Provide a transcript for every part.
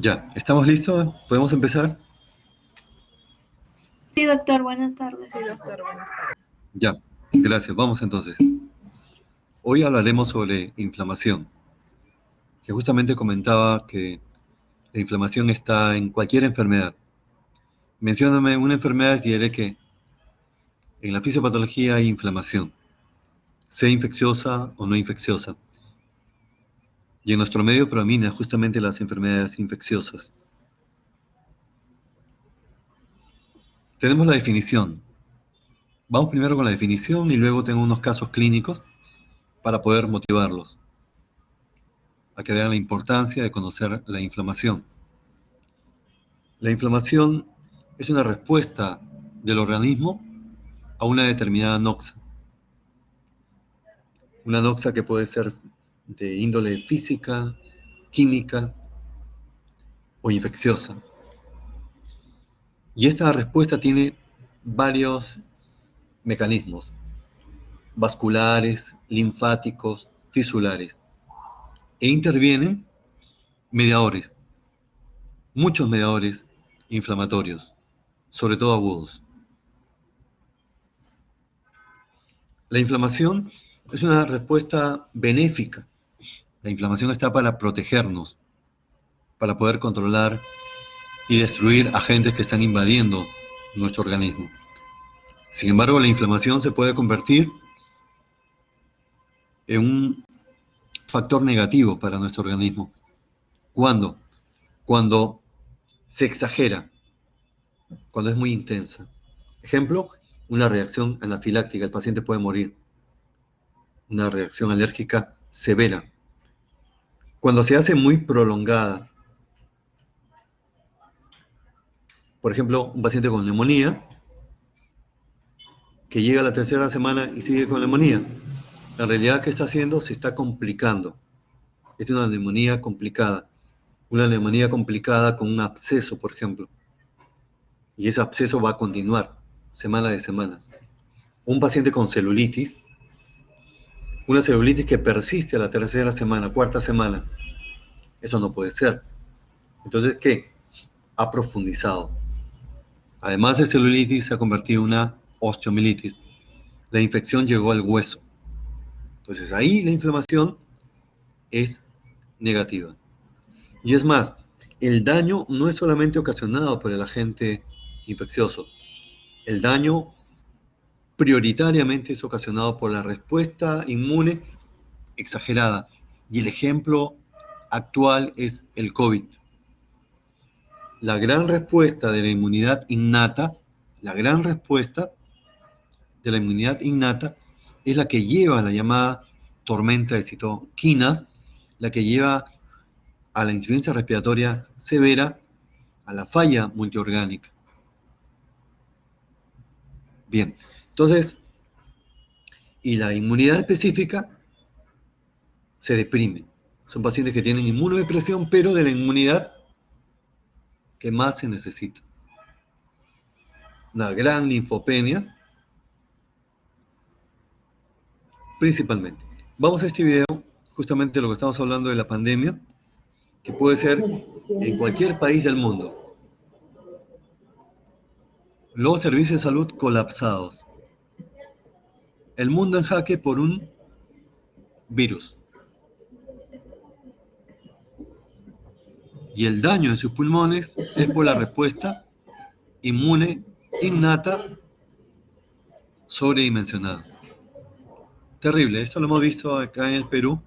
Ya, ¿estamos listos? ¿Podemos empezar? Sí, doctor, buenas tardes. Sí, doctor, buenas tardes. Ya, gracias. Vamos entonces. Hoy hablaremos sobre inflamación, que justamente comentaba que la inflamación está en cualquier enfermedad. Mencióname una enfermedad y diré que en la fisiopatología hay inflamación, sea infecciosa o no infecciosa. Y en nuestro medio predomina justamente las enfermedades infecciosas. Tenemos la definición. Vamos primero con la definición y luego tengo unos casos clínicos para poder motivarlos a que vean la importancia de conocer la inflamación. La inflamación es una respuesta del organismo a una determinada noxa. Una noxa que puede ser de índole física, química o infecciosa. Y esta respuesta tiene varios mecanismos: vasculares, linfáticos, tisulares. E intervienen mediadores, muchos mediadores inflamatorios, sobre todo agudos. La inflamación es una respuesta benéfica. La inflamación está para protegernos, para poder controlar y destruir agentes que están invadiendo nuestro organismo. Sin embargo, la inflamación se puede convertir en un factor negativo para nuestro organismo. ¿Cuándo? Cuando se exagera, cuando es muy intensa. Ejemplo, una reacción anafiláctica, el paciente puede morir. Una reacción alérgica severa. Cuando se hace muy prolongada, por ejemplo, un paciente con neumonía, que llega a la tercera semana y sigue con neumonía. En realidad, ¿qué está haciendo? Se está complicando. Es una neumonía complicada. Una neumonía complicada con un absceso, por ejemplo. Y ese absceso va a continuar semana de semanas. Un paciente con celulitis, una celulitis que persiste a la tercera semana, cuarta semana. Eso no puede ser. Entonces, ¿qué? Ha profundizado. Además de celulitis, se ha convertido en una osteomielitis. La infección llegó al hueso. Entonces, ahí la inflamación es negativa. Y es más, el daño no es solamente ocasionado por el agente infeccioso. El daño prioritariamente es ocasionado por la respuesta inmune exagerada. Y el ejemplo actual es el COVID. La gran respuesta de la inmunidad innata, es la que lleva a la llamada tormenta de citoquinas, la que lleva a la insuficiencia respiratoria severa, a la falla multiorgánica. Bien, entonces, y la inmunidad específica se deprime. Son pacientes que tienen inmunodepresión, pero de la inmunidad que más se necesita. Una gran linfopenia, principalmente. Vamos a este video, justamente lo que estamos hablando de la pandemia, que puede ser en cualquier país del mundo. Los servicios de salud colapsados. El mundo en jaque por un virus. Y el daño en sus pulmones es por la respuesta inmune innata sobredimensionada. Terrible, esto lo hemos visto acá en el Perú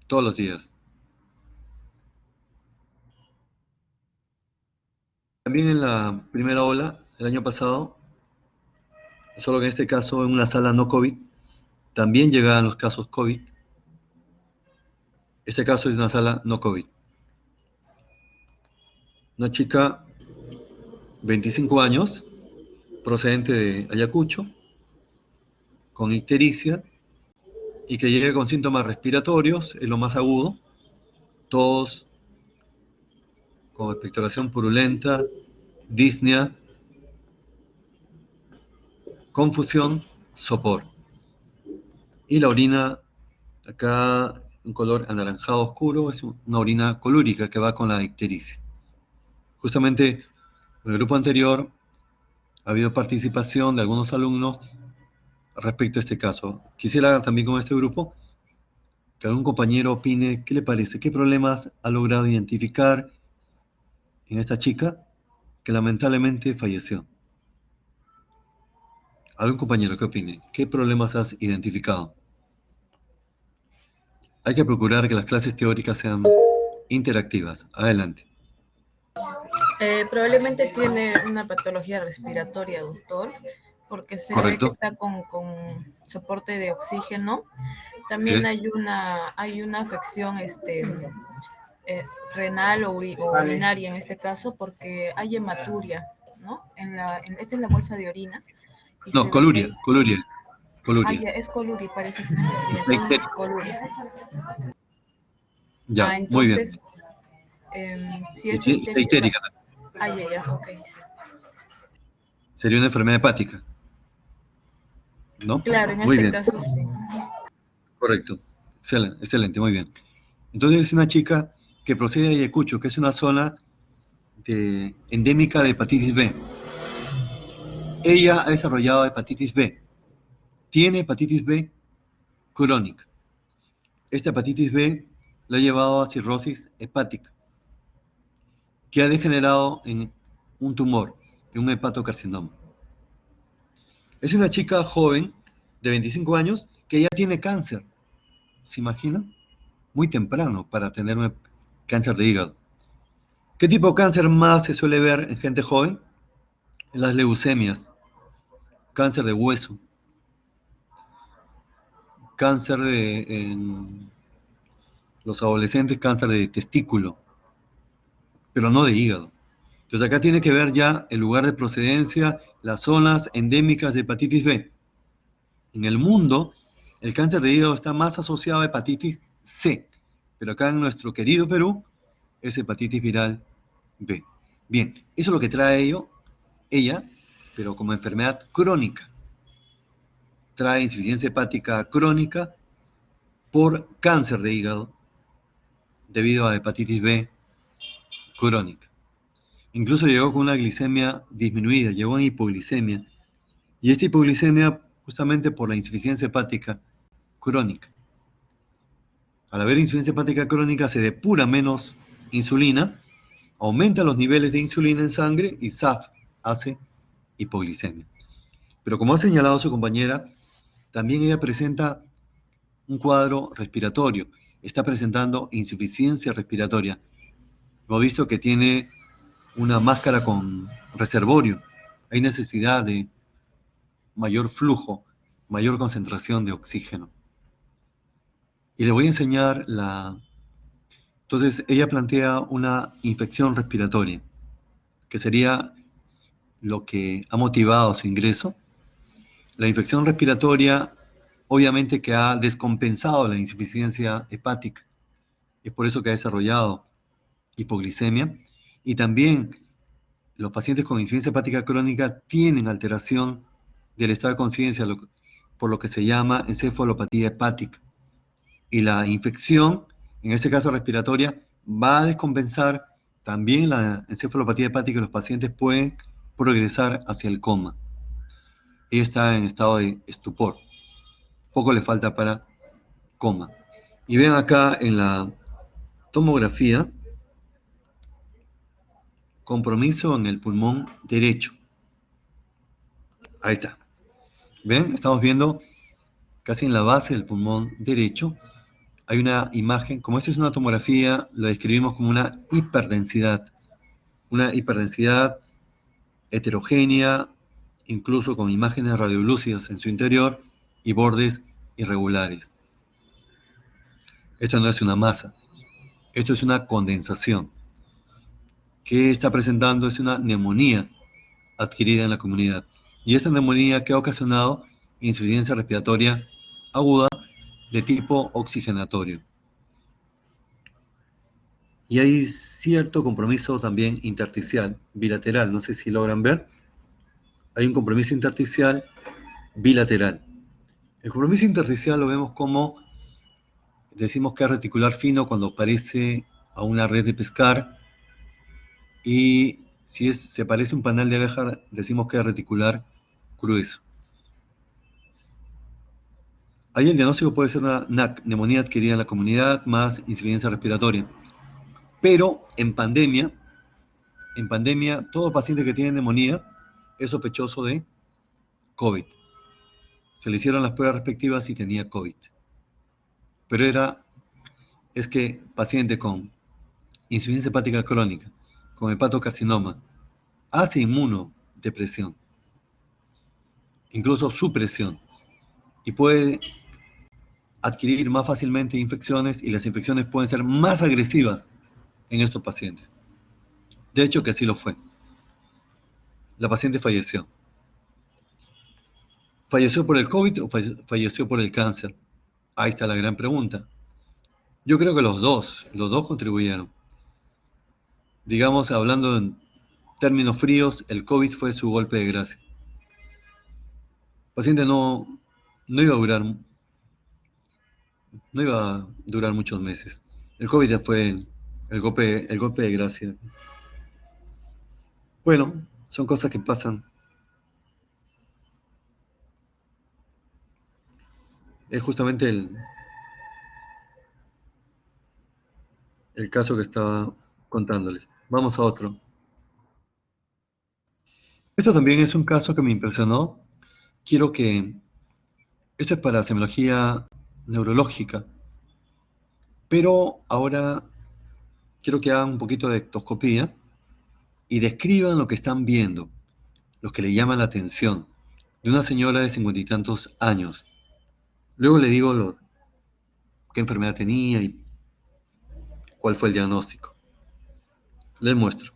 todos los días. También en la primera ola, el año pasado, solo que en este caso en una sala no COVID, también llegaban los casos COVID. Este caso es una sala no COVID. Una chica, 25 años, procedente de Ayacucho, con ictericia, y que llega con síntomas respiratorios, es lo más agudo, tos, con expectoración purulenta, disnea, confusión, sopor. Y la orina acá un color anaranjado oscuro, es una orina colúrica que va con la ictericia. Justamente en el grupo anterior ha habido participación de algunos alumnos respecto a este caso. Quisiera también con este grupo que algún compañero opine qué le parece, qué problemas ha logrado identificar en esta chica que lamentablemente falleció. ¿Algún compañero que opine? ¿Qué problemas has identificado? Hay que procurar que las clases teóricas sean interactivas. Adelante. Probablemente tiene una patología respiratoria, doctor, porque se ve que ¿Correcto? está con soporte de oxígeno. Así También es. hay una afección renal o urinaria en este caso, porque hay hematuria, ¿no? Esta es la bolsa de orina y No, se ve que coluria, hay. coluria es. Coluria. Ya, es coluri, parece ser. Está Entonces, histérica. coluri. Ya, muy bien. Entonces, si Y es sí, está histérica. histérica también. Ya, ok. Sí. Sería una enfermedad hepática, ¿no? Claro, en Muy este bien, caso sí. correcto. Excelente, excelente, muy bien. Entonces es una chica que procede de Ayacucho, que es una zona endémica de hepatitis B. Ella ha desarrollado hepatitis B. Tiene hepatitis B crónica. Esta hepatitis B la ha llevado a cirrosis hepática, que ha degenerado en un tumor, en un hepatocarcinoma. Es una chica joven de 25 años que ya tiene cáncer. ¿Se imagina? Muy temprano para tener un cáncer de hígado. ¿Qué tipo de cáncer más se suele ver en gente joven? Las leucemias, cáncer de hueso, cáncer en los adolescentes, cáncer de testículo, pero no de hígado. Entonces acá tiene que ver ya el lugar de procedencia, las zonas endémicas de hepatitis B. En el mundo, el cáncer de hígado está más asociado a hepatitis C, pero acá en nuestro querido Perú es hepatitis viral B. Bien, eso es lo que trae ella, pero como enfermedad crónica. Trae insuficiencia hepática crónica por cáncer de hígado debido a hepatitis B crónica. Incluso llegó con una glicemia disminuida, llegó en hipoglicemia. Y esta hipoglicemia justamente por la insuficiencia hepática crónica. Al haber insuficiencia hepática crónica se depura menos insulina, aumenta los niveles de insulina en sangre y SAF hace hipoglicemia. Pero como ha señalado su compañera, también ella presenta un cuadro respiratorio, está presentando insuficiencia respiratoria. Hemos visto que tiene una máscara con reservorio, hay necesidad de mayor flujo, mayor concentración de oxígeno. Y le voy a enseñar Entonces, ella plantea una infección respiratoria, que sería lo que ha motivado su ingreso. La infección respiratoria, obviamente que ha descompensado la insuficiencia hepática, es por eso que ha desarrollado hipoglicemia. Y también los pacientes con insuficiencia hepática crónica tienen alteración del estado de conciencia, por lo que se llama encefalopatía hepática. Y la infección, en este caso respiratoria, va a descompensar también la encefalopatía hepática y los pacientes pueden progresar hacia el coma. Ella está en estado de estupor. Poco le falta para coma. Y ven acá en la tomografía, compromiso en el pulmón derecho. Ahí está. ¿Ven? Estamos viendo casi en la base del pulmón derecho. Hay una imagen, como esta es una tomografía, la describimos como una hiperdensidad heterogénea, incluso con imágenes radiolúcidas en su interior y bordes irregulares. Esto no es una masa, esto es una condensación. ¿Qué está presentando? Es una neumonía adquirida en la comunidad. Y esta neumonía que ha ocasionado insuficiencia respiratoria aguda de tipo oxigenatorio. Y hay cierto compromiso también intersticial, bilateral, no sé si logran ver. Hay un compromiso intersticial bilateral. El compromiso intersticial lo vemos como decimos que es reticular fino cuando parece a una red de pescar, y si se parece a un panal de abeja, decimos que es reticular grueso. Ahí el diagnóstico puede ser una neumonía adquirida en la comunidad más insuficiencia respiratoria. Pero en pandemia, todo paciente que tiene neumonía es sospechoso de COVID. Se le hicieron las pruebas respectivas y tenía COVID. Pero es que paciente con insuficiencia hepática crónica, con hepatocarcinoma, hace inmunodepresión, incluso supresión, y puede adquirir más fácilmente infecciones, y las infecciones pueden ser más agresivas en estos pacientes. De hecho, que así lo fue. La paciente falleció. ¿Falleció por el COVID o falleció por el cáncer? Ahí está la gran pregunta. Yo creo que los dos contribuyeron. Digamos, hablando en términos fríos, el COVID fue su golpe de gracia. El paciente no iba a durar muchos meses. El COVID ya fue el golpe de gracia. Bueno, son cosas que pasan. Es justamente el caso que estaba contándoles. Vamos a otro. Esto también es un caso que me impresionó. Esto es para semiología neurológica, pero ahora quiero que hagan un poquito de ectoscopía y describan lo que están viendo, lo que le llama la atención, de una señora de 50 y tantos años. Luego le digo qué enfermedad tenía y cuál fue el diagnóstico. Les muestro.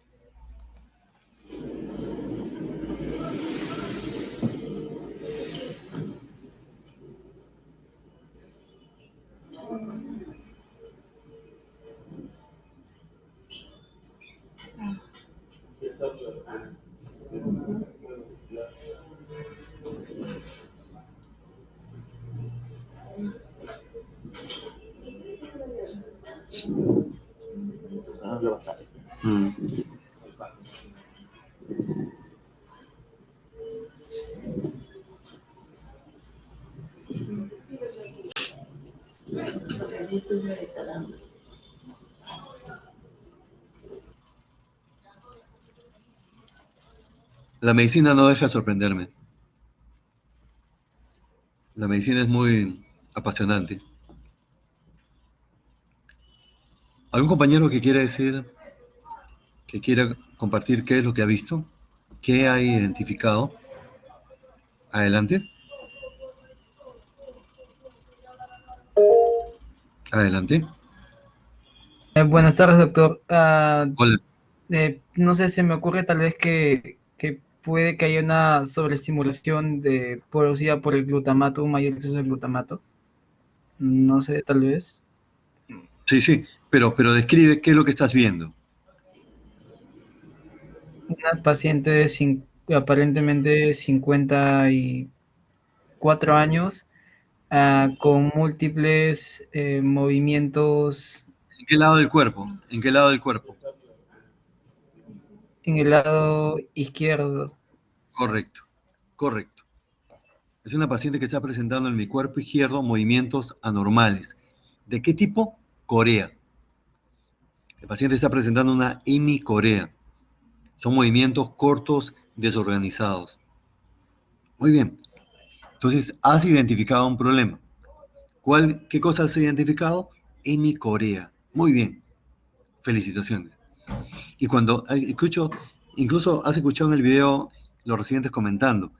La medicina no deja de sorprenderme. La medicina es muy apasionante. ¿Algún compañero que quiera compartir qué es lo que ha visto? ¿Qué ha identificado? Adelante. Adelante. Buenas tardes, doctor. Hola. No sé, se me ocurre tal vez que puede que haya una sobreestimulación producida por el glutamato, un mayor exceso de glutamato. No sé, tal vez. Sí, pero describe qué es lo que estás viendo. Una paciente de aparentemente 54 años, con múltiples movimientos. ¿En qué lado del cuerpo? ¿En qué lado del cuerpo? En el lado izquierdo. Correcto. Es una paciente que está presentando en mi cuerpo izquierdo movimientos anormales. ¿De qué tipo? Corea. El paciente está presentando una hemicorea. Son movimientos cortos, desorganizados. Muy bien. Entonces, has identificado un problema. ¿Qué cosa has identificado? Hemicorea. Muy bien. Felicitaciones. Y cuando incluso has escuchado en el video los residentes comentando,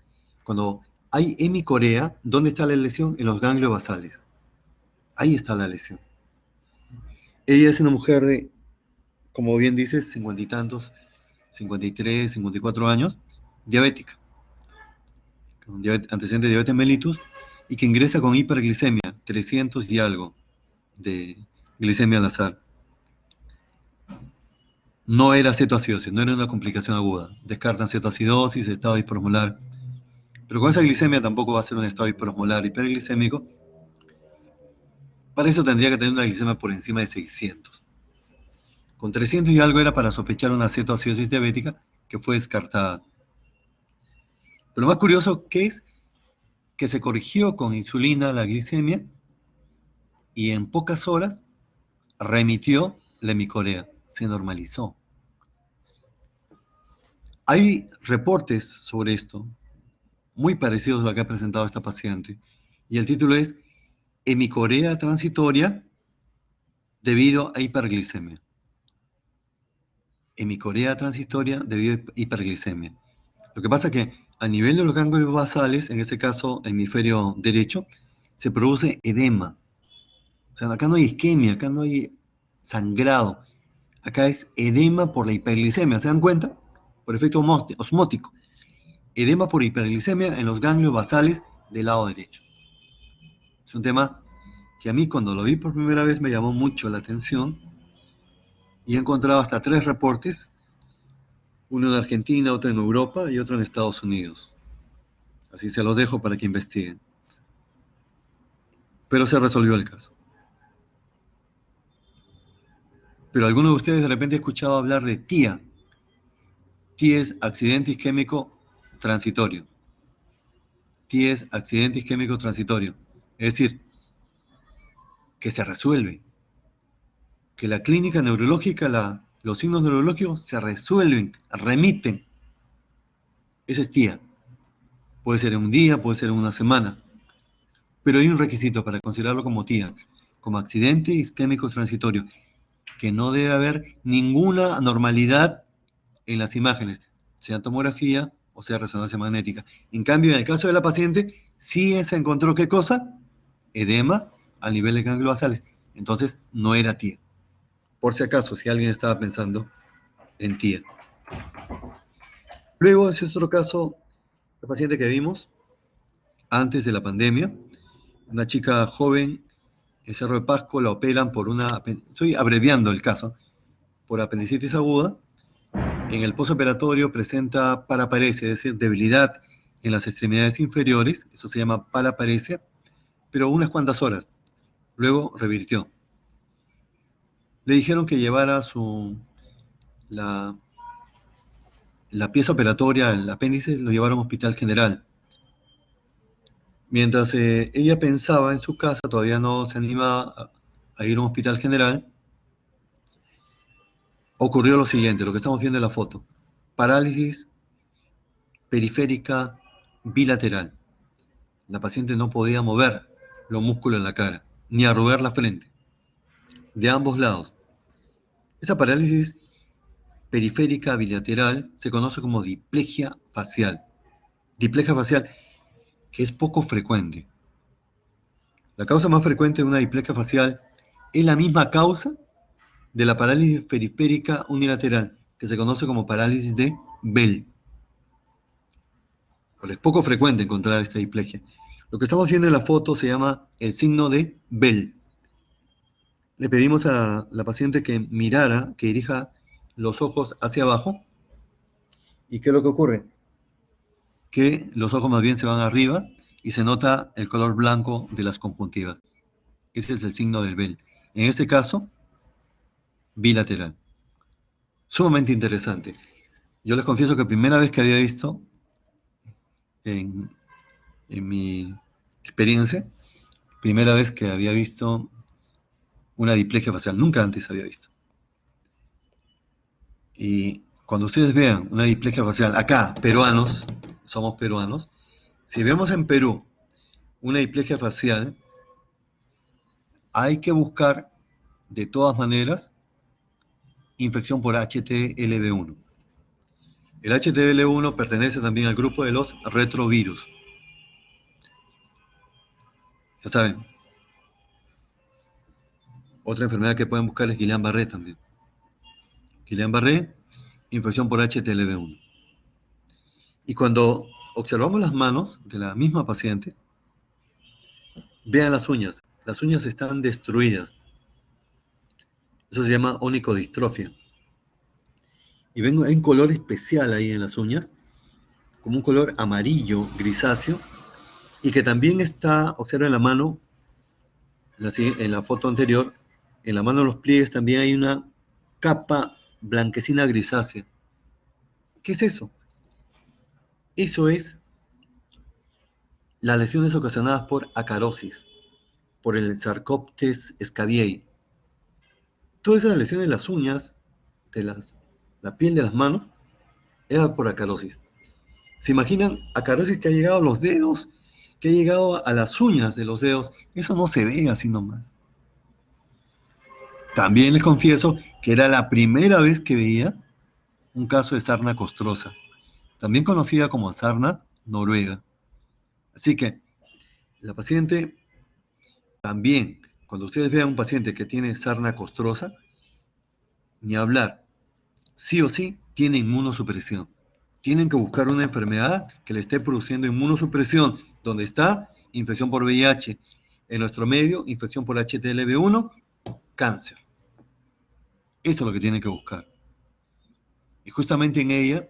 cuando hay hemicorea, ¿dónde está la lesión? En los ganglios basales. Ahí está la lesión. Ella es una mujer de, como bien dices, 50 y tantos, 53, 54 años, diabética, con antecedente de diabetes mellitus, y que ingresa con hiperglicemia, 300 y algo de glicemia al azar. No era cetoacidosis, no era una complicación aguda. Descartan cetoacidosis, estado hiperosmolar. Pero con esa glicemia tampoco va a ser un estado hiperosmolar hiperglicémico. Para eso tendría que tener una glicemia por encima de 600. Con 300 y algo era para sospechar una cetoacidosis diabética que fue descartada. Pero lo más curioso que es que se corrigió con insulina la glicemia y en pocas horas remitió la hemicorea, se normalizó. Hay reportes sobre esto, muy parecidos a lo que ha presentado esta paciente, y el título es hemicorea transitoria debido a hiperglicemia. Hemicorea transitoria debido a hiperglicemia. Lo que pasa es que a nivel de los ganglios basales, en este caso hemisferio derecho, se produce edema. O sea, acá no hay isquemia, acá no hay sangrado. Acá es edema por la hiperglicemia, ¿se dan cuenta? Por efecto osmótico. Edema por hiperglicemia en los ganglios basales del lado derecho. Es un tema que a mí cuando lo vi por primera vez me llamó mucho la atención y he encontrado hasta 3 reportes, uno en Argentina, otro en Europa y otro en Estados Unidos. Así se los dejo para que investiguen. Pero se resolvió el caso. Pero alguno de ustedes de repente ha escuchado hablar de TIA. TIA es accidente isquémico transitorio. TIA es accidente isquémico transitorio. Es decir, que se resuelve. Que la clínica neurológica, los signos neurológicos se resuelven, remiten. Ese es TIA. Puede ser en un día, puede ser en una semana. Pero hay un requisito para considerarlo como TIA, como accidente isquémico transitorio, que no debe haber ninguna anormalidad en las imágenes, sea tomografía o sea resonancia magnética. En cambio, en el caso de la paciente, sí se encontró, ¿qué cosa? Edema a nivel de ganglios basales. Entonces, no era TIA. Por si acaso, si alguien estaba pensando en TIA. Luego, ese es otro caso, la paciente que vimos antes de la pandemia, una chica joven en Cerro de Pasco, la operan por estoy abreviando el caso, por apendicitis aguda. En el postoperatorio presenta paraparesia, es decir, debilidad en las extremidades inferiores, eso se llama paraparesia, pero unas cuantas horas. Luego revirtió. Le dijeron que llevara la pieza operatoria, el apéndice, lo llevaron a un hospital general. Mientras ella pensaba en su casa, todavía no se animaba a ir a un hospital general, ocurrió lo siguiente, lo que estamos viendo en la foto. Parálisis periférica bilateral. La paciente no podía mover los músculos en la cara, ni arrugar la frente, de ambos lados. Esa parálisis periférica bilateral se conoce como diplegia facial. Diplegia facial, que es poco frecuente. La causa más frecuente de una diplegia facial es la misma causa de la parálisis periférica unilateral, que se conoce como parálisis de Bell. Pero es poco frecuente encontrar esta diplegia. Lo que estamos viendo en la foto se llama el signo de Bell. Le pedimos a la paciente que mirara, que dirija los ojos hacia abajo. ¿Y qué es lo que ocurre? Que los ojos más bien se van arriba y se nota el color blanco de las conjuntivas. Ese es el signo del Bell. En este caso, bilateral. Sumamente interesante. Yo les confieso que la primera vez que había visto en mi experiencia, primera vez que había visto una diplegia facial, nunca antes había visto. Y cuando ustedes vean una diplegia facial, acá, peruanos, somos peruanos, si vemos en Perú una diplegia facial, hay que buscar de todas maneras infección por HTLV1. El HTLV1 pertenece también al grupo de los retrovirus. Ya saben. Otra enfermedad que pueden buscar es Guillain-Barré también. Guillain-Barré, infección por HTLV1. Y cuando observamos las manos de la misma paciente, vean las uñas. Las uñas están destruidas. Eso se llama onicodistrofia. Y ven, hay un color especial ahí en las uñas, como un color amarillo, grisáceo, y que también está, observen la mano, en la foto anterior, en la mano de los pliegues también hay una capa blanquecina grisácea. ¿Qué es eso? Eso es las lesiones ocasionadas por acarosis, por el Sarcoptes scabiei. Todas esas lesiones de las uñas, de la piel de las manos, era por acarosis. ¿Se imaginan acarosis que ha llegado a los dedos, que ha llegado a las uñas de los dedos? Eso no se ve así nomás. También les confieso que era la primera vez que veía un caso de sarna costrosa, también conocida como sarna noruega. Así que la paciente también, cuando ustedes vean un paciente que tiene sarna costrosa, ni hablar, sí o sí tiene inmunosupresión. Tienen que buscar una enfermedad que le esté produciendo inmunosupresión. ¿Dónde está? Infección por VIH. En nuestro medio, infección por HTLV1, cáncer. Eso es lo que tienen que buscar. Y justamente en ella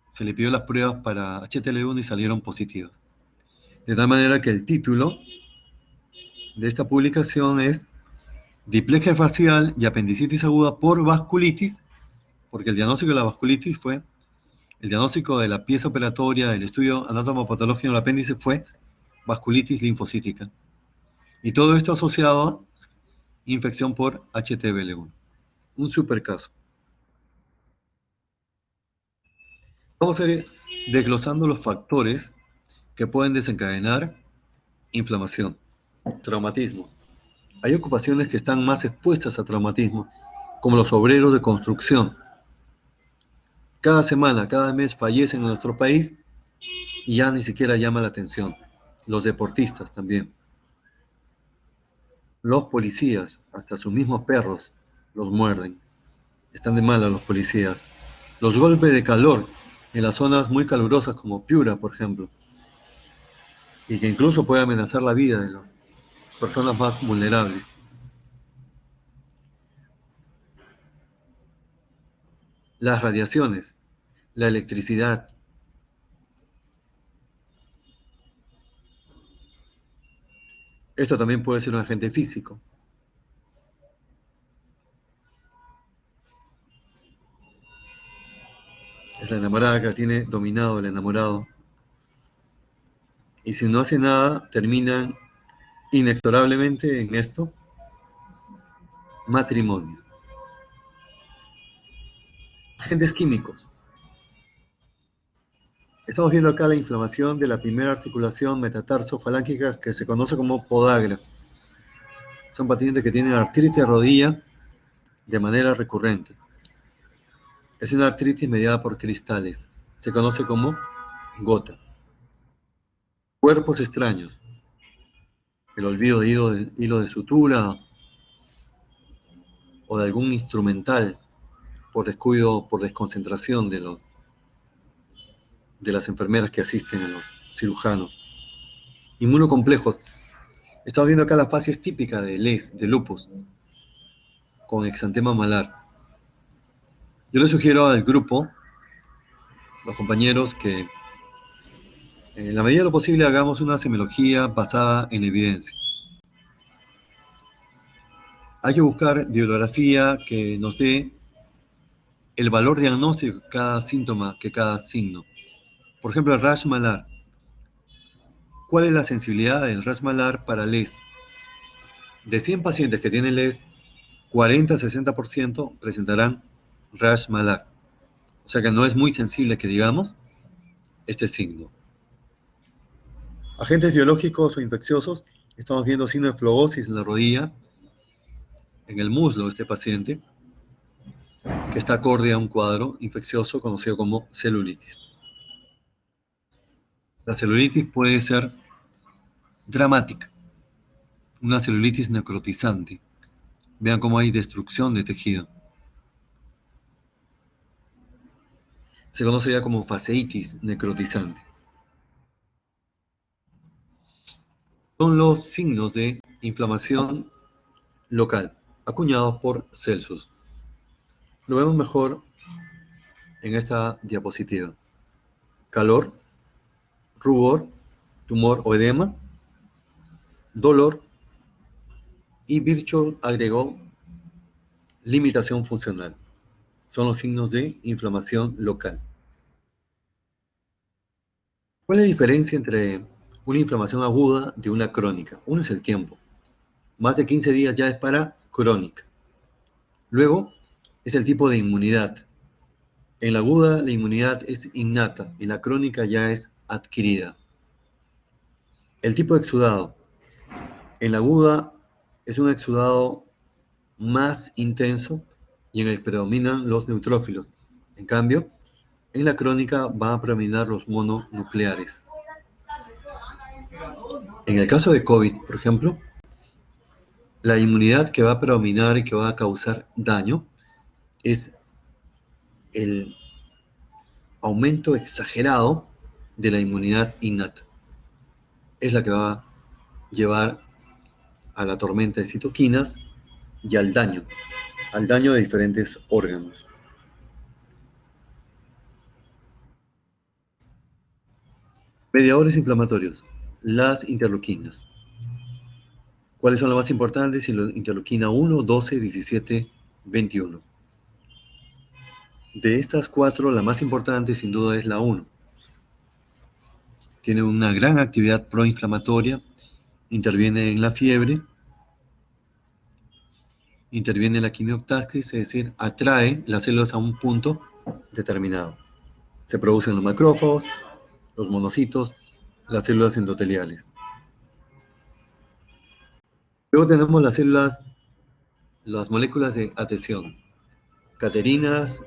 se le pidió las pruebas para HTLV1 y salieron positivas. De tal manera que el título de esta publicación es Displasia facial y apendicitis aguda por vasculitis, porque el diagnóstico de la vasculitis fue, el diagnóstico de la pieza operatoria del estudio anatomopatológico del apéndice fue vasculitis linfocítica. Y todo esto asociado a infección por HTLV1. Un super caso. Vamos a ir desglosando los factores que pueden desencadenar inflamación, traumatismo. Hay ocupaciones que están más expuestas a traumatismo, como los obreros de construcción. Cada semana, cada mes fallecen en nuestro país y ya ni siquiera llama la atención. Los deportistas también. Los policías, hasta sus mismos perros, los muerden. Están de mala los policías. Los golpes de calor en las zonas muy calurosas como Piura, por ejemplo, y que incluso puede amenazar la vida de las personas más vulnerables. Las radiaciones, la electricidad. Esto también puede ser un agente físico. Es la enamorada que tiene dominado el enamorado. Y si no hace nada, terminan inexorablemente en esto, matrimonio. Agentes químicos. Estamos viendo acá la inflamación de la primera articulación metatarso-falángica que se conoce como podagra. Son pacientes que tienen artritis de rodilla de manera recurrente. Es una artritis mediada por cristales. Se conoce como gota. Cuerpos extraños. El olvido de hilo de sutura o de algún instrumental por descuido, por desconcentración de las enfermeras que asisten a los cirujanos. Inmunocomplejos. Estamos viendo acá la fase típica de LES, de lupus, con exantema malar. Yo les sugiero al grupo, los compañeros, que en la medida de lo posible hagamos una semiología basada en evidencia. Hay que buscar bibliografía que nos dé el valor diagnóstico de cada síntoma, que cada signo. Por ejemplo, el rash malar. ¿Cuál es la sensibilidad del rash malar para LES? De 100 pacientes que tienen LES, 40-60% presentarán rash malar. O sea que no es muy sensible que digamos este signo. Agentes biológicos o infecciosos. Estamos viendo signo de flebosis en la rodilla, en el muslo de este paciente, que está acorde a un cuadro infeccioso conocido como celulitis. La celulitis puede ser dramática, una celulitis necrotizante. Vean cómo hay destrucción de tejido. Se conoce ya como fasciitis necrotizante. Son los signos de inflamación local, acuñados por Celsus. Lo vemos mejor en esta diapositiva. Calor, rubor, tumor o edema, dolor, Y Virchow agregó limitación funcional. Son los signos de inflamación local. ¿Cuál es la diferencia entre una inflamación aguda de una crónica? Uno es el tiempo. Más de 15 días ya es para crónica. Luego es el tipo de inmunidad. En la aguda la inmunidad es innata, en la crónica ya es adquirida. El tipo de exudado. En la aguda es un exudado más intenso y en el que predominan los neutrófilos. En cambio, en la crónica van a predominar los mononucleares. En el caso de COVID, por ejemplo, la inmunidad que va a predominar y que va a causar daño es el aumento exagerado de la inmunidad innata. Es la que va a llevar a la tormenta de citoquinas y al daño de diferentes órganos. Mediadores inflamatorios, las interleuquinas. ¿Cuáles son las más importantes? Interleuquina 1, 12, 17, 21. De estas cuatro, la más importante sin duda es la 1. Tiene una gran actividad proinflamatoria, interviene en la fiebre, interviene en la quimiotaxis, es decir, atrae las células a un punto determinado. Se producen los macrófagos, los monocitos, las células endoteliales. Luego tenemos las células, las moléculas de adhesión, caterinas,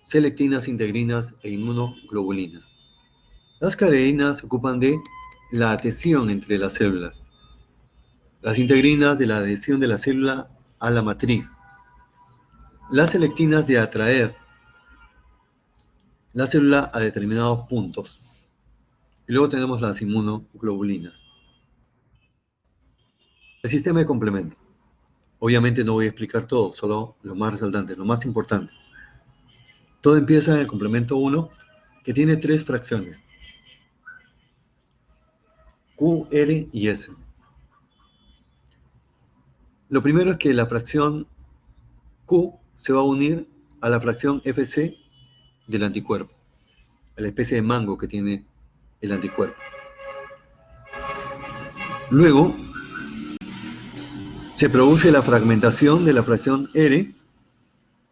selectinas, integrinas e inmunoglobulinas. Las caterinas se ocupan de la adhesión entre las células. Las integrinas de la adhesión de la célula a la matriz. Las selectinas de atraer la célula a determinados puntos. Y luego tenemos las inmunoglobulinas. El sistema de complemento. Obviamente no voy a explicar todo, solo lo más resaltante, lo más importante. Todo empieza en el complemento 1, que tiene 3 fracciones. Q, R y S. Lo primero es que la fracción Q se va a unir a la fracción FC del anticuerpo, a la especie de mango que tiene el anticuerpo. Luego se produce la fragmentación de la fracción R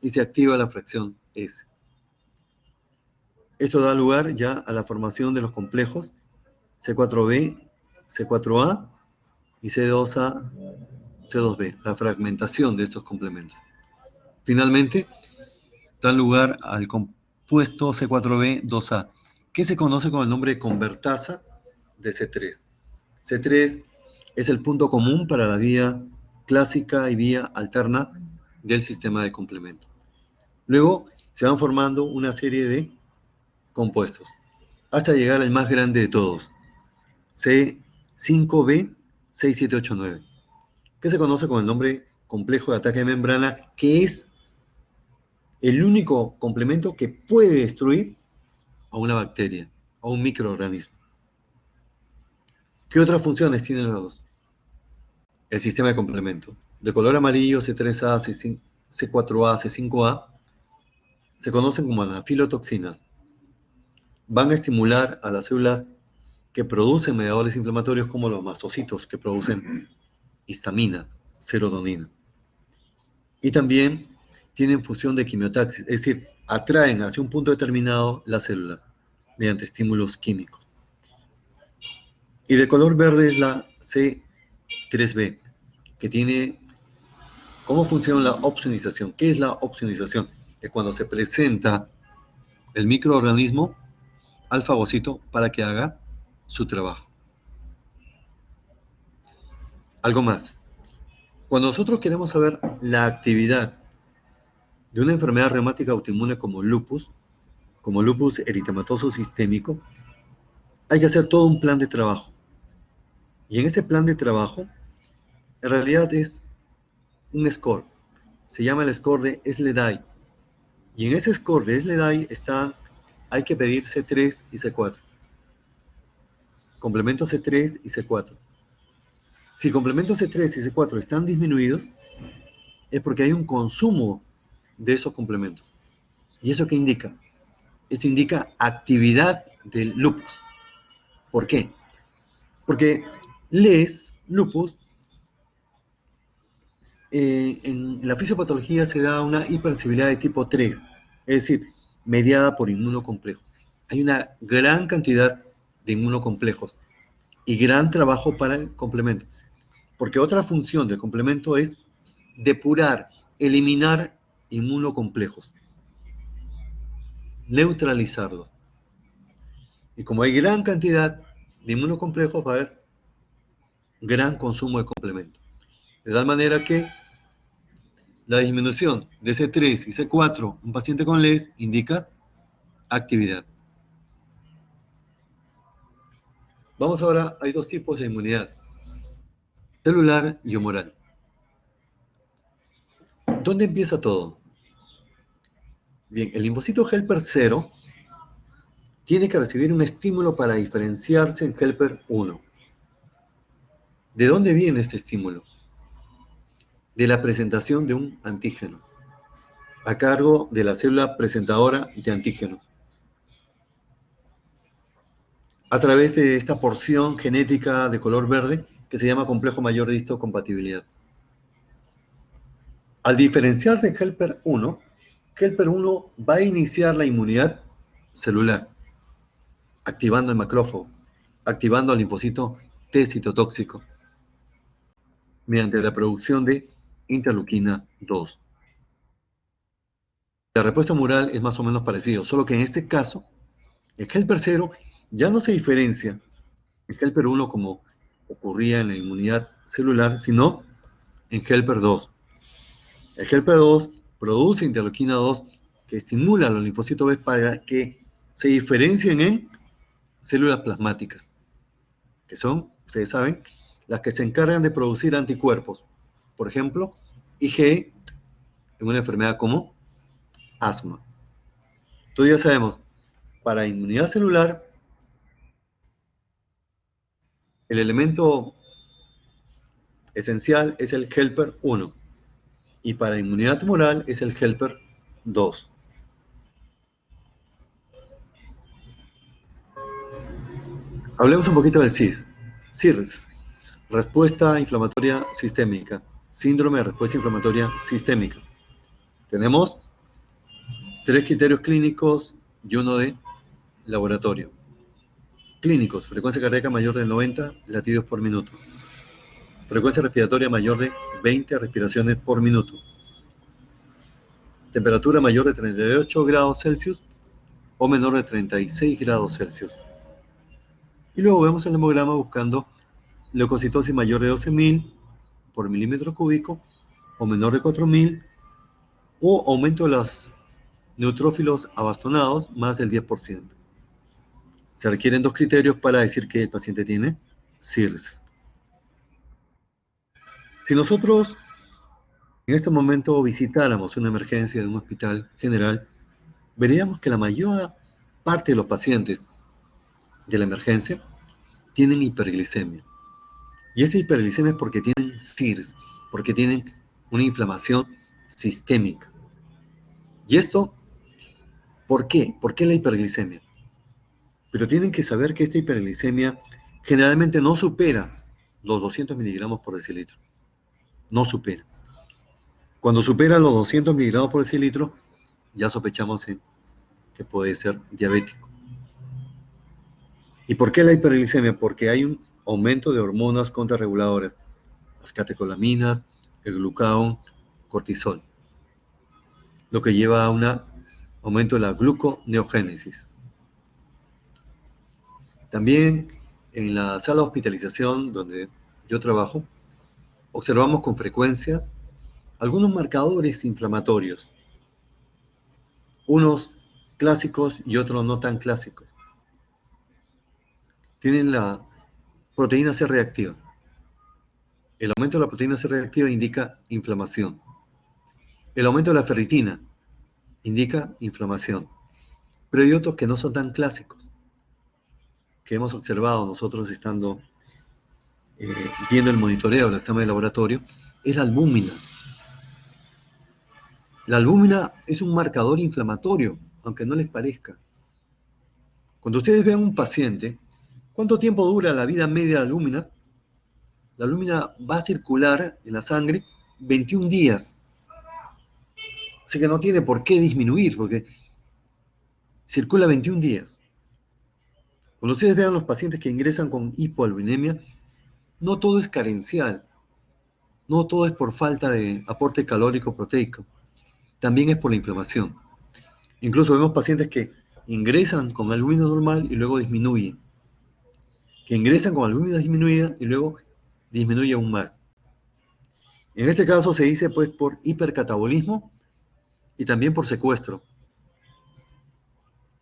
y se activa la fracción S. Esto da lugar ya a la formación de los complejos C4b, C4a y C2a, C2b, la fragmentación de estos complementos. Finalmente, dan lugar al compuesto C4b2a, que se conoce con el nombre de convertasa de C3. C3 es el punto común para la vía clásica y vía alterna del sistema de complemento. Luego se van formando una serie de compuestos, hasta llegar al más grande de todos, C5b6789, que se conoce con el nombre complejo de ataque de membrana, que es el único complemento que puede destruir a una bacteria, a un microorganismo. ¿Qué otras funciones tienen los dos? El sistema de complemento. De color amarillo, C3A, C4A, C5A, se conocen como anafilotoxinas. Van a estimular a las células que producen mediadores inflamatorios como los mastocitos, que producen histamina, serotonina. Y también tienen función de quimiotaxis, es decir, atraen hacia un punto determinado las células mediante estímulos químicos. Y de color verde es la C3b, que tiene cómo funciona la opsonización. ¿Qué es la opsonización? Es cuando se presenta el microorganismo al fagocito para que haga su trabajo. Algo más. Cuando nosotros queremos saber la actividad de una enfermedad reumática autoinmune como lupus eritematoso sistémico, hay que hacer todo un plan de trabajo. Y en ese plan de trabajo, en realidad es un score. Se llama el score de SLEDAI. Y en ese score de SLEDAI hay que pedir C3 y C4. Complemento C3 y C4. Si complementos C3 y C4 están disminuidos, es porque hay un consumo de esos complementos. ¿Y eso qué indica? Esto indica actividad del lupus. ¿Por qué? Porque lupus, en la fisiopatología se da una hipersensibilidad de tipo 3, es decir, mediada por inmunocomplejos. Hay una gran cantidad de inmunocomplejos y gran trabajo para el complemento. Porque otra función del complemento es depurar, eliminar inmunocomplejos, neutralizarlos. Y como hay gran cantidad de inmunocomplejos, va a haber gran consumo de complemento. De tal manera que la disminución de C3 y C4 en un paciente con LES indica actividad. Vamos ahora, hay dos tipos de inmunidad, celular y humoral. ¿Dónde empieza todo? Bien, el linfocito helper 0 tiene que recibir un estímulo para diferenciarse en helper 1. ¿De dónde viene este estímulo? De la presentación de un antígeno, a cargo de la célula presentadora de antígenos, a través de esta porción genética de color verde que se llama complejo mayor de histocompatibilidad. Al diferenciarse en helper 1 va a iniciar la inmunidad celular, activando el macrófago, activando al linfocito T citotóxico, mediante la producción de interleuquina 2. La respuesta humoral es más o menos parecida, solo que en este caso, el helper 0 ya no se diferencia en helper 1 como ocurría en la inmunidad celular, sino en helper 2. El helper 2 produce interleuquina 2 que estimula a los linfocitos B para que se diferencien en células plasmáticas, que son, ustedes saben, las que se encargan de producir anticuerpos. Por ejemplo, IgE en una enfermedad como asma. Entonces ya sabemos, para inmunidad celular, el elemento esencial es el helper 1 y para inmunidad tumoral es el helper 2. Hablemos un poquito del CIS. CIRS, respuesta inflamatoria sistémica, síndrome de respuesta inflamatoria sistémica. Tenemos 3 criterios clínicos y uno de laboratorio. Clínicos, frecuencia cardíaca mayor de 90 latidos por minuto. Frecuencia respiratoria mayor de 20 respiraciones por minuto. Temperatura mayor de 38 grados Celsius o menor de 36 grados Celsius. Y luego vemos el hemograma buscando leucocitosis mayor de 12.000 por milímetro cúbico o menor de 4.000 o aumento de los neutrófilos abastonados más del 10%. Se requieren 2 criterios para decir que el paciente tiene CIRS. Si nosotros en este momento visitáramos una emergencia de un hospital general, veríamos que la mayor parte de los pacientes de la emergencia tienen hiperglicemia. Y esta hiperglicemia es porque tienen CIRS, porque tienen una inflamación sistémica. ¿Y esto por qué? ¿Por qué la hiperglicemia? Pero tienen que saber que esta hiperglicemia generalmente no supera los 200 miligramos por decilitro. No supera. Cuando supera los 200 miligramos por decilitro, ya sospechamos que puede ser diabético. ¿Y por qué la hiperglicemia? Porque hay un aumento de hormonas contrarreguladoras, las catecolaminas, el glucagón, cortisol, lo que lleva a un aumento de la gluconeogénesis. También en la sala de hospitalización donde yo trabajo, observamos con frecuencia algunos marcadores inflamatorios, unos clásicos y otros no tan clásicos. Tienen la proteína C reactiva. El aumento de la proteína C reactiva indica inflamación. El aumento de la ferritina indica inflamación. Pero hay otros que no son tan clásicos, que hemos observado nosotros estando viendo el monitoreo, el examen de laboratorio, es la albúmina. La albúmina es un marcador inflamatorio, aunque no les parezca. Cuando ustedes vean un paciente, ¿cuánto tiempo dura la vida media de la albúmina? La albúmina va a circular en la sangre 21 días. Así que no tiene por qué disminuir, porque circula 21 días. Cuando ustedes vean los pacientes que ingresan con hipoalbuminemia, no todo es carencial, no todo es por falta de aporte calórico proteico, también es por la inflamación. Incluso vemos pacientes que ingresan con albúmina normal y luego disminuyen, que ingresan con albúmina disminuida y luego disminuye aún más. En este caso se dice pues por hipercatabolismo y también por secuestro.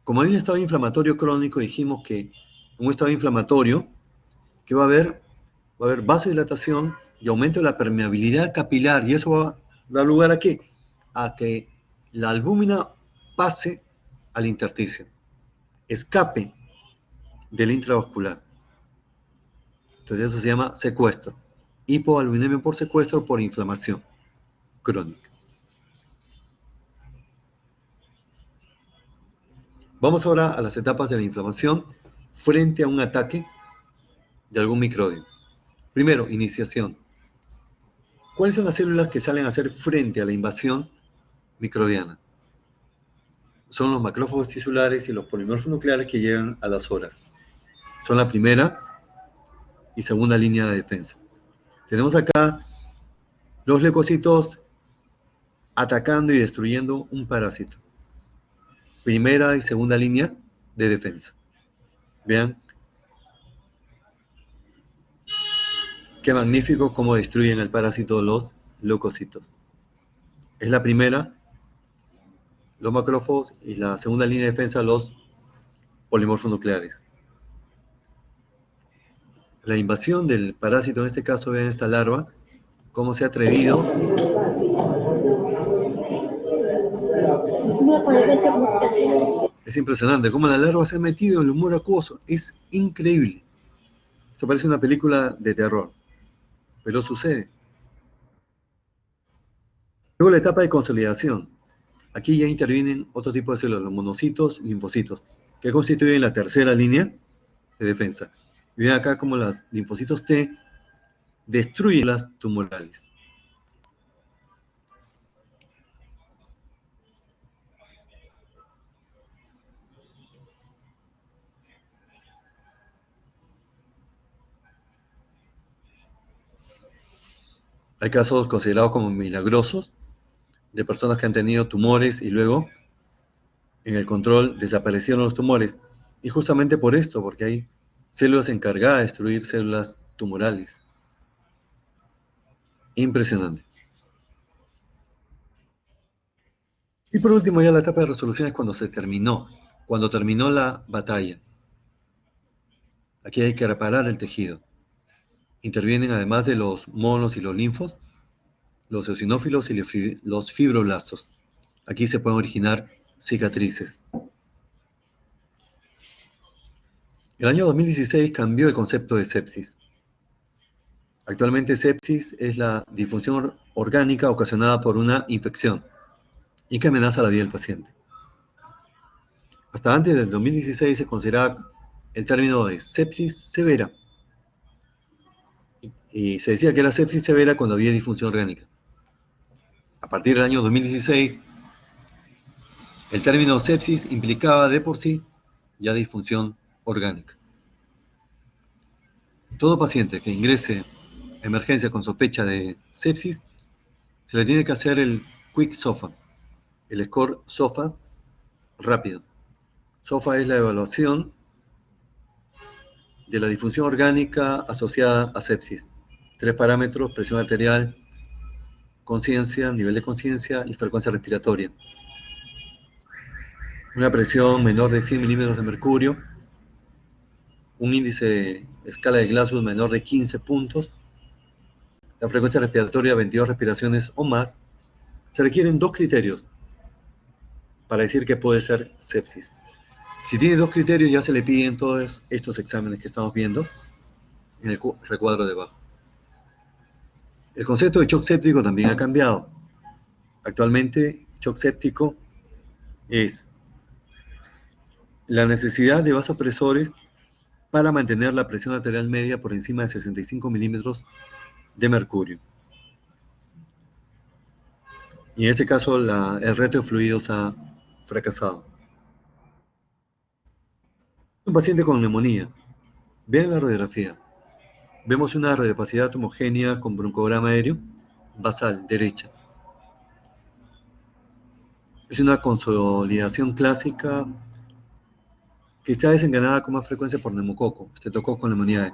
Como hay un estado inflamatorio crónico, dijimos que en un estado inflamatorio, ¿qué va a haber? Va a haber vasodilatación y aumento de la permeabilidad capilar, y eso va a dar lugar ¿a qué? A que la albúmina pase al intersticio, escape del intravascular. Entonces eso se llama secuestro. Hipoalbuminemia por secuestro por inflamación crónica. Vamos ahora a las etapas de la inflamación frente a un ataque de algún microbio. Primero, iniciación. ¿Cuáles son las células que salen a hacer frente a la invasión microbiana? Son los macrófagos tisulares y los polimorfos nucleares que llegan a las horas. Son la primera y segunda línea de defensa. Tenemos acá los leucocitos atacando y destruyendo un parásito. Primera y segunda línea de defensa. Vean qué magnífico cómo destruyen el parásito los leucocitos. Es la primera, los macrófagos, y la segunda línea de defensa, los polimorfos nucleares. La invasión del parásito, en este caso, vean esta larva, cómo se ha atrevido Es impresionante cómo la larva se ha metido en el humor acuoso. Es increíble. Esto parece una película de terror, pero sucede. Luego la etapa de consolidación. Aquí ya intervienen otro tipo de células, los monocitos, linfocitos, que constituyen la tercera línea de defensa. Y ven acá cómo los linfocitos T destruyen las tumorales. Hay casos considerados como milagrosos de personas que han tenido tumores y luego en el control desaparecieron los tumores. Y justamente por esto, porque hay células encargadas de destruir células tumorales. Impresionante. Y por último, ya la etapa de resolución es cuando cuando terminó la batalla. Aquí hay que reparar el tejido. Intervienen además de los monos y los linfos, los eosinófilos y los fibroblastos. Aquí se pueden originar cicatrices. El año 2016 cambió el concepto de sepsis. Actualmente sepsis es la disfunción orgánica ocasionada por una infección y que amenaza la vida del paciente. Hasta antes del 2016 se consideraba el término de sepsis severa. Y se decía que era sepsis severa cuando había disfunción orgánica. A partir del año 2016, el término sepsis implicaba de por sí ya disfunción orgánica. Todo paciente que ingrese a emergencia con sospecha de sepsis, se le tiene que hacer el Quick SOFA, el score SOFA rápido. SOFA es la evaluación de la disfunción orgánica asociada a sepsis. 3 parámetros: presión arterial, conciencia, nivel de conciencia y frecuencia respiratoria. Una presión menor de 100 milímetros de mercurio, un índice de escala de Glasgow menor de 15 puntos, la frecuencia respiratoria 22 respiraciones o más. Se requieren 2 criterios para decir que puede ser sepsis. Si tiene 2 criterios, ya se le piden todos estos exámenes que estamos viendo. en el recuadro de abajo. El concepto de shock séptico también ha cambiado. Actualmente, shock séptico es la necesidad de vasopresores para mantener la presión arterial media por encima de 65 milímetros de mercurio. Y en este caso, el reto de fluidos ha fracasado. Un paciente con neumonía. Vean la radiografía. Vemos una radiopacidad homogénea con broncograma aéreo, basal, derecha. Es una consolidación clásica que está desencadenada con más frecuencia por neumococo, estreptococo pneumoniae,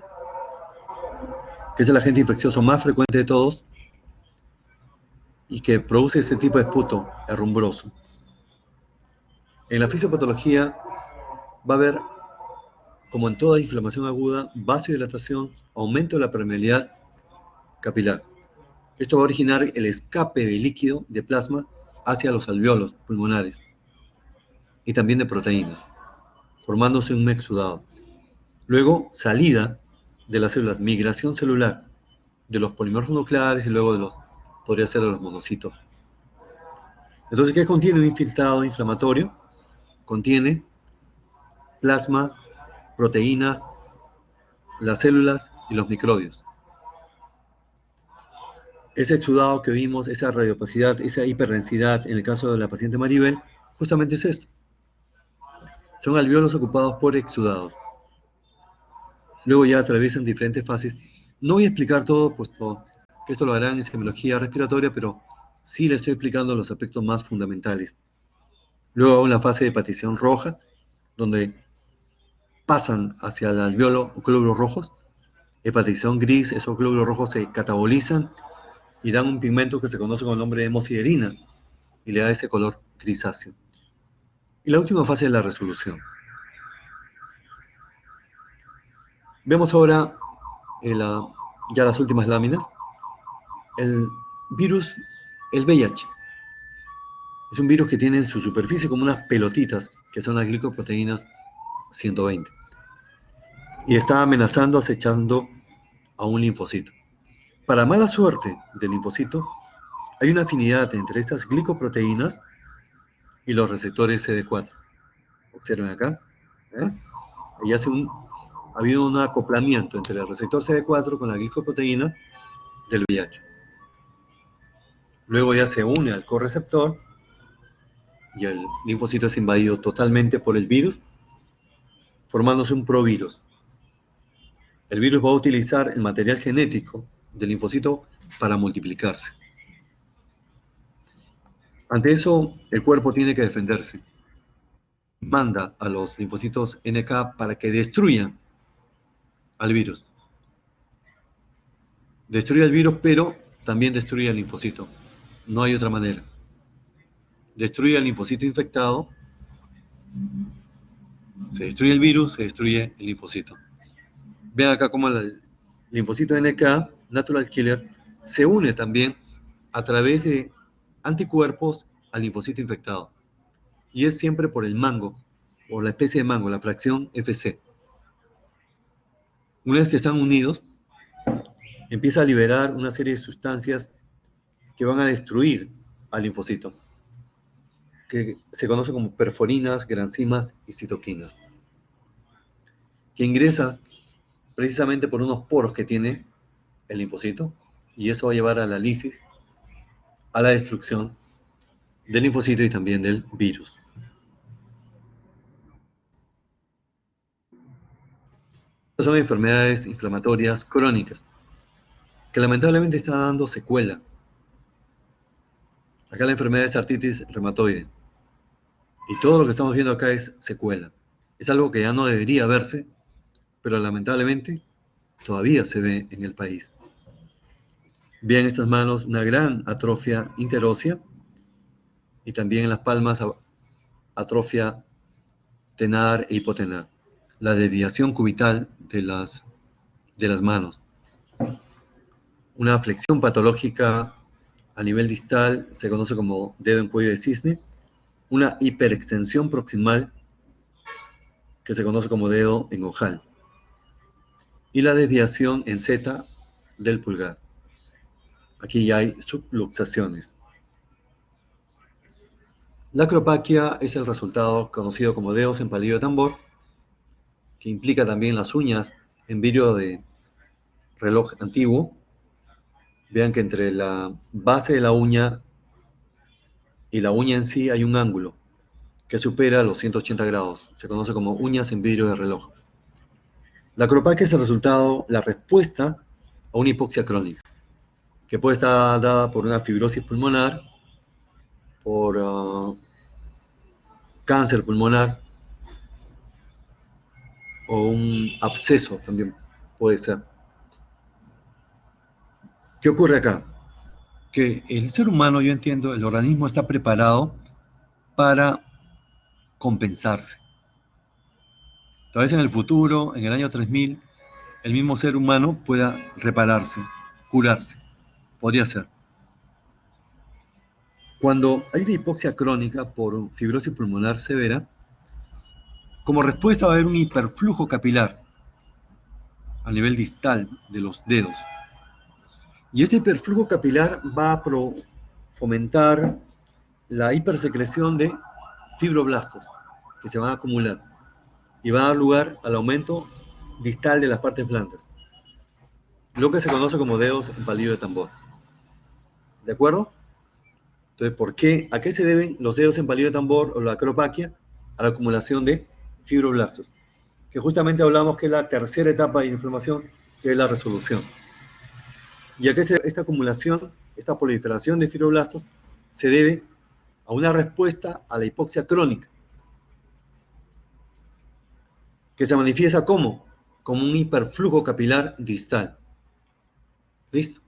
que es el agente infeccioso más frecuente de todos y que produce este tipo de esputo herrumbroso. En la fisiopatología va a haber, como en toda inflamación aguda, vasodilatación, aumento de la permeabilidad capilar. Esto va a originar el escape de líquido de plasma hacia los alveolos pulmonares y también de proteínas, formándose un exudado. Luego, salida de las células, migración celular de los polimorfos nucleares y luego podría ser de los monocitos. Entonces, ¿qué contiene un infiltrado inflamatorio? Contiene plasma, proteínas, las células y los microbios. Ese exudado que vimos, esa radiopacidad, esa hiperdensidad, en el caso de la paciente Maribel, justamente es esto. Son alvéolos ocupados por exudados. Luego ya atraviesan diferentes fases. No voy a explicar todo, puesto que esto lo harán en semiología respiratoria, pero sí le estoy explicando los aspectos más fundamentales. Luego una fase de hepatización roja, donde pasan hacia el alvéolo glóbulos rojos. Hepatización gris, esos glóbulos rojos se catabolizan y dan un pigmento que se conoce con el nombre de hemosiderina y le da ese color grisáceo. Y la última fase es la resolución. Vemos ahora ya las últimas láminas. El virus, el VIH, es un virus que tiene en su superficie como unas pelotitas, que son las glicoproteínas 120. Y está amenazando, acechando a un linfocito. Para mala suerte del linfocito, hay una afinidad entre estas glicoproteínas y los receptores CD4. Observen acá. Ahí ha habido un acoplamiento entre el receptor CD4 con la glicoproteína del VIH. Luego ya se une al correceptor y el linfocito es invadido totalmente por el virus, formándose un provirus. El virus va a utilizar el material genético del linfocito para multiplicarse. Ante eso, el cuerpo tiene que defenderse. Manda a los linfocitos NK para que destruyan al virus. Destruye al virus, pero también destruye al linfocito. No hay otra manera. Destruye al linfocito infectado, se destruye el virus, se destruye el linfocito. Vean acá cómo el linfocito NK, Natural Killer, se une también a través de anticuerpos al linfocito infectado. Y es siempre por el mango, o la especie de mango, la fracción FC. Una vez que están unidos, empieza a liberar una serie de sustancias que van a destruir al linfocito, que se conocen como perforinas, granzimas y citoquinas, que ingresa precisamente por unos poros que tiene el linfocito, y eso va a llevar a la lisis, a la destrucción del linfocito y también del virus. Estas son enfermedades inflamatorias crónicas, que lamentablemente están dando secuela. Acá la enfermedad es artritis reumatoide, y todo lo que estamos viendo acá es secuela. Es algo que ya no debería verse, pero lamentablemente todavía se ve en el país. Vean en estas manos una gran atrofia interósea y también en las palmas atrofia tenar e hipotenar. La desviación cubital de las manos. Una flexión patológica a nivel distal se conoce como dedo en cuello de cisne. Una hiperextensión proximal que se conoce como dedo en ojal. y la desviación en Z del pulgar. Aquí ya hay subluxaciones. La acropaquia es el resultado conocido como dedos en palillo de tambor, que implica también las uñas en vidrio de reloj antiguo. Vean que entre la base de la uña y la uña en sí hay un ángulo que supera los 180 grados. Se conoce como uñas en vidrio de reloj. La acropaquia es el resultado, la respuesta a una hipoxia crónica, que puede estar dada por una fibrosis pulmonar, por cáncer pulmonar o un absceso también puede ser. ¿Qué ocurre acá? Que el ser humano, yo entiendo, el organismo está preparado para compensarse. Tal vez en el futuro, en el año 3000, el mismo ser humano pueda repararse, curarse. Podría ser. Cuando hay una hipoxia crónica por fibrosis pulmonar severa, como respuesta va a haber un hiperflujo capilar a nivel distal de los dedos. Y este hiperflujo capilar va a fomentar la hipersecreción de fibroblastos que se van a acumular y va a dar lugar al aumento distal de las partes blancas, lo que se conoce como dedos en palillo de tambor. ¿De acuerdo? Entonces, ¿a qué se deben los dedos en palillo de tambor o la acropaquia? A la acumulación de fibroblastos, que justamente hablamos que es la tercera etapa de inflamación, que es la resolución. ¿Y a qué esta acumulación, esta proliferación de fibroblastos se debe a una respuesta a la hipoxia crónica, que se manifiesta como un hiperflujo capilar distal. ¿Listo?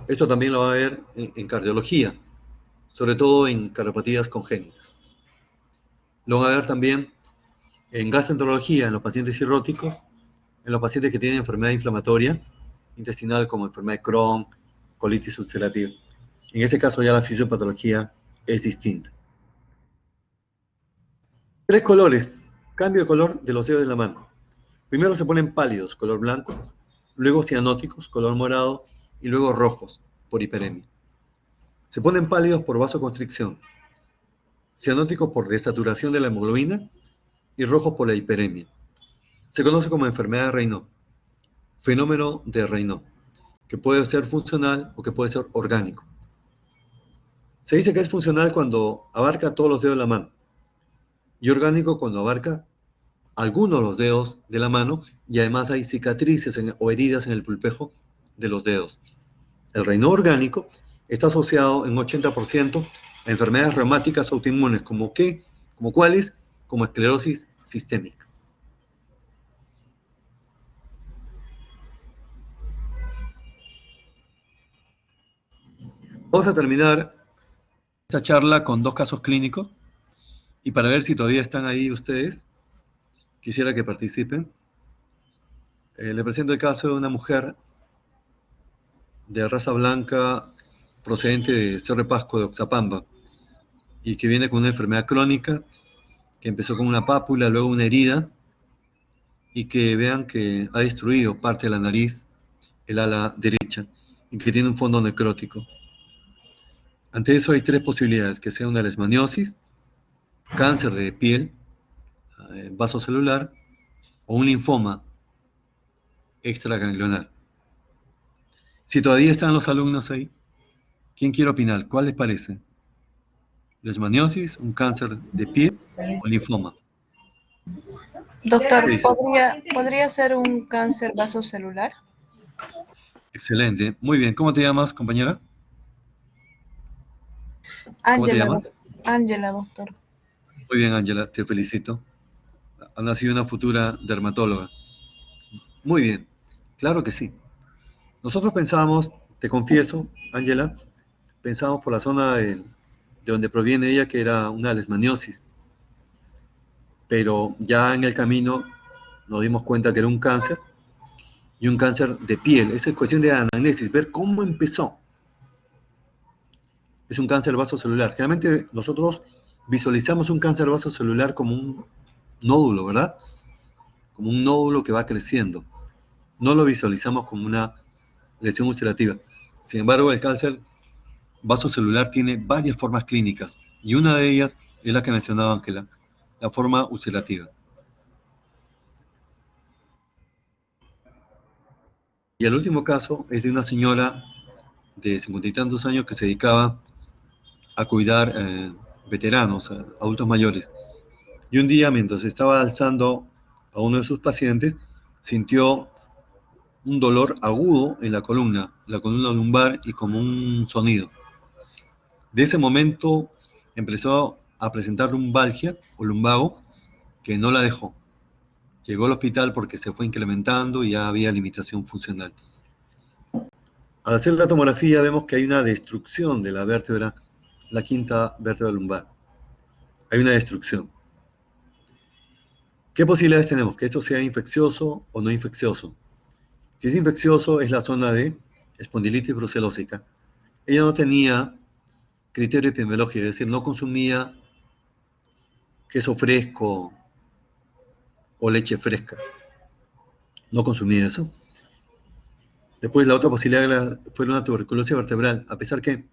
Esto también lo va a ver en cardiología, sobre todo en cardiopatías congénitas. Lo van a ver también en gastroenterología, en los pacientes cirróticos, en los pacientes que tienen enfermedad inflamatoria intestinal como enfermedad de Crohn, colitis ulcerativa. En ese caso ya la fisiopatología es distinta. 3 colores, cambio de color de los dedos de la mano. Primero se ponen pálidos, color blanco, luego cianóticos, color morado, y luego rojos, por hiperemia. Se ponen pálidos por vasoconstricción, cianóticos por desaturación de la hemoglobina y rojos por la hiperemia. Se conoce como enfermedad de Raynaud, fenómeno de Raynaud, que puede ser funcional o que puede ser orgánico. Se dice que es funcional cuando abarca todos los dedos de la mano y orgánico cuando abarca algunos de los dedos de la mano y además hay cicatrices o heridas en el pulpejo de los dedos. El Raynaud orgánico está asociado en 80% a enfermedades reumáticas autoinmunes, ¿como qué? ¿Como cuáles? Como esclerosis sistémica. Vamos a terminar esta charla con 2 casos clínicos y para ver si todavía están ahí ustedes, quisiera que participen. Le presento el caso de una mujer de raza blanca procedente de Cerro de Pasco de Oxapamba y que viene con una enfermedad crónica que empezó con una pápula, luego una herida y que vean que ha destruido parte de la nariz, el ala derecha y que tiene un fondo necrótico. Ante eso hay 3 posibilidades, que sea una leishmaniosis, cáncer de piel, vasocelular o un linfoma extraganglionar. Si todavía están los alumnos ahí, ¿quién quiere opinar? ¿Cuál les parece? ¿Leishmaniosis, un cáncer de piel o linfoma? Doctor, ¿podría ser un cáncer vasocelular? Excelente. Muy bien. ¿Cómo te llamas, compañera? ¿Cómo te llamas? Ángela, doctor. Muy bien, Ángela. Te felicito. Ha nacido una futura dermatóloga. Muy bien. Claro que sí. Nosotros pensábamos, te confieso, Ángela, pensábamos por la zona de donde proviene ella que era una leishmaniosis. Pero ya en el camino nos dimos cuenta que era un cáncer y un cáncer de piel. Esa es cuestión de anamnesis, ver cómo empezó. Es un cáncer vasocelular. Generalmente nosotros visualizamos un cáncer vasocelular como un nódulo, ¿verdad? como un nódulo que va creciendo. No lo visualizamos como una lesión ulcerativa. Sin embargo, el cáncer vasocelular tiene varias formas clínicas y una de ellas es la que mencionaba Ángela, la forma ulcerativa. Y el último caso es de una señora de 50 y tantos años que se dedicaba a cuidar veteranos, adultos mayores. Y un día, mientras estaba alzando a uno de sus pacientes, sintió un dolor agudo en la columna lumbar y como un sonido. De ese momento empezó a presentar lumbalgia o lumbago que no la dejó. Llegó al hospital porque se fue incrementando y ya había limitación funcional. Al hacer la tomografía vemos que hay una destrucción de la vértebra, la quinta vértebra lumbar. Hay una destrucción. ¿Qué posibilidades tenemos? Que esto sea infeccioso o no infeccioso. Si es infeccioso, es la zona de espondilitis brucelósica. Ella no tenía criterio epidemiológico, es decir, no consumía queso fresco o leche fresca. No consumía eso. Después la otra posibilidad fue una tuberculosis vertebral, a pesar que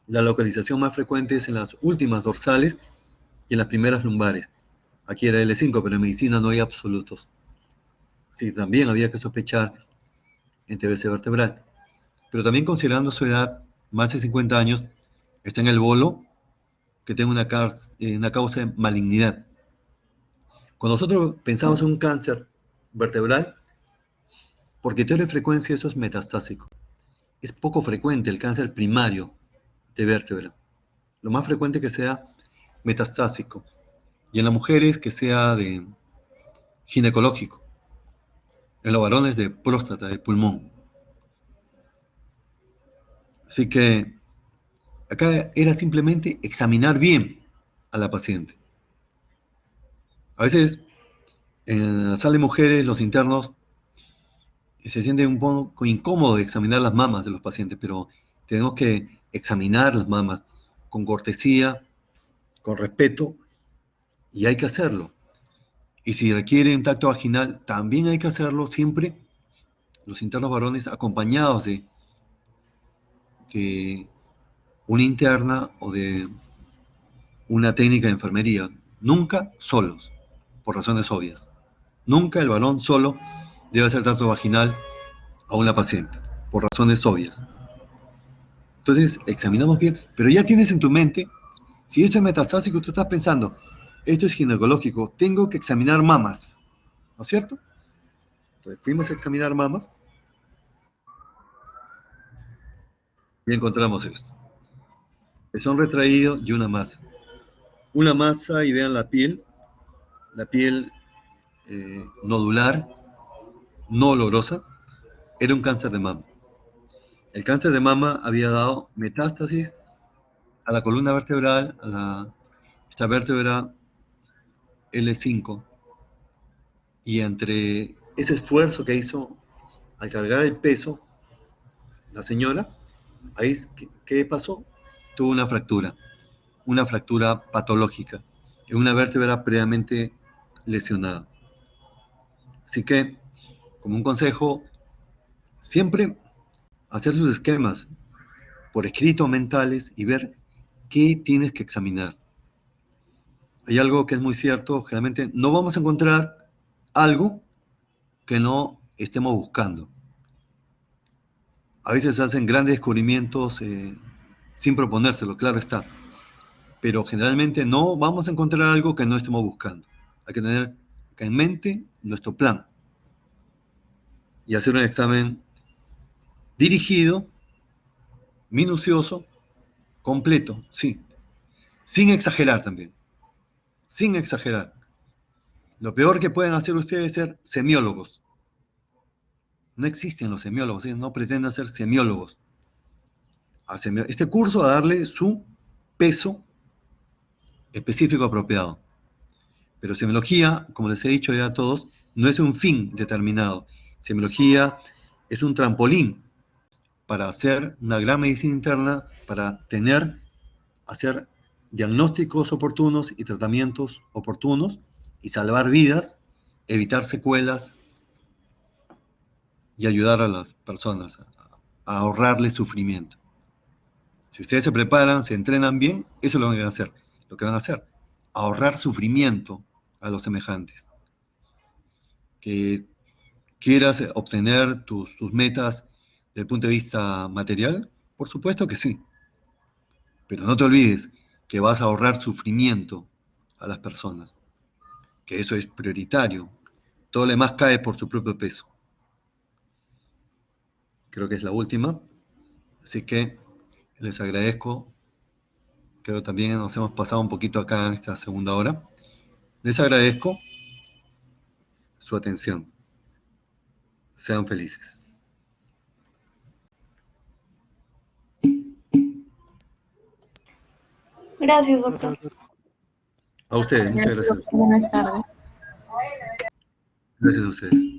la localización más frecuente es en las últimas dorsales y en las primeras lumbares. Aquí era L5, pero en medicina no hay absolutos. Sí, también había que sospechar en TBC vertebral. Pero también considerando su edad, más de 50 años, está en el bolo que tenga una causa de malignidad. Cuando nosotros pensamos en un cáncer vertebral, por criterio de frecuencia eso es metastásico. Es poco frecuente el cáncer primario de vértebra. Lo más frecuente es que sea metastásico. Y en las mujeres que sea de ginecológico. En los varones de próstata, de pulmón. Así que acá era simplemente examinar bien a la paciente. A veces en la sala de mujeres los internos se sienten un poco incómodos de examinar las mamas de los pacientes, pero tenemos que examinar las mamas con cortesía, con respeto, y hay que hacerlo. Y si requiere un tacto vaginal, también hay que hacerlo siempre, los internos varones acompañados de una interna o de una técnica de enfermería. Nunca solos, por razones obvias. Nunca el varón solo debe hacer tacto vaginal a una paciente, por razones obvias. Entonces, examinamos bien, pero ya tienes en tu mente, si esto es metastásico, tú estás pensando, esto es ginecológico, tengo que examinar mamas, ¿no es cierto? Entonces, fuimos a examinar mamas y encontramos esto. Pezón retraído y una masa. Una masa, y vean la piel nodular, no olorosa, era un cáncer de mama. El cáncer de mama había dado metástasis a la columna vertebral, esta vértebra L5, y entre ese esfuerzo que hizo al cargar el peso, la señora, ahí, ¿qué pasó? Tuvo una fractura patológica, en una vértebra previamente lesionada. Así que, como un consejo, siempre hacer sus esquemas por escrito mentales y ver qué tienes que examinar. Hay algo que es muy cierto, generalmente no vamos a encontrar algo que no estemos buscando. A veces se hacen grandes descubrimientos sin proponérselo, claro está. Pero generalmente no vamos a encontrar algo que no estemos buscando. Hay que tener en mente nuestro plan y hacer un examen dirigido, minucioso, completo, sí. Sin exagerar también. Sin exagerar. Lo peor que pueden hacer ustedes es ser semiólogos. No existen los semiólogos, ellos no pretenden ser semiólogos. Este curso a darle su peso específico apropiado. Pero semiología, como les he dicho ya a todos, no es un fin determinado. Semiología es un trampolín para hacer una gran medicina interna, para hacer diagnósticos oportunos y tratamientos oportunos y salvar vidas evitar secuelas y ayudar a las personas a ahorrarles sufrimiento. Si ustedes se preparan, se entrenan bien, eso es lo que van a hacer. Lo que van a hacer, ahorrar sufrimiento a los semejantes. Que quieras obtener tus metas desde el punto de vista material, por supuesto que sí. Pero no te olvides que vas a ahorrar sufrimiento a las personas, que eso es prioritario. Todo lo demás cae por su propio peso. Creo que es la última. Así que les agradezco. Creo también nos hemos pasado un poquito acá en esta segunda hora. Les agradezco su atención. Sean felices. Gracias, doctor. A ustedes, muchas gracias. Buenas tardes. Gracias a ustedes.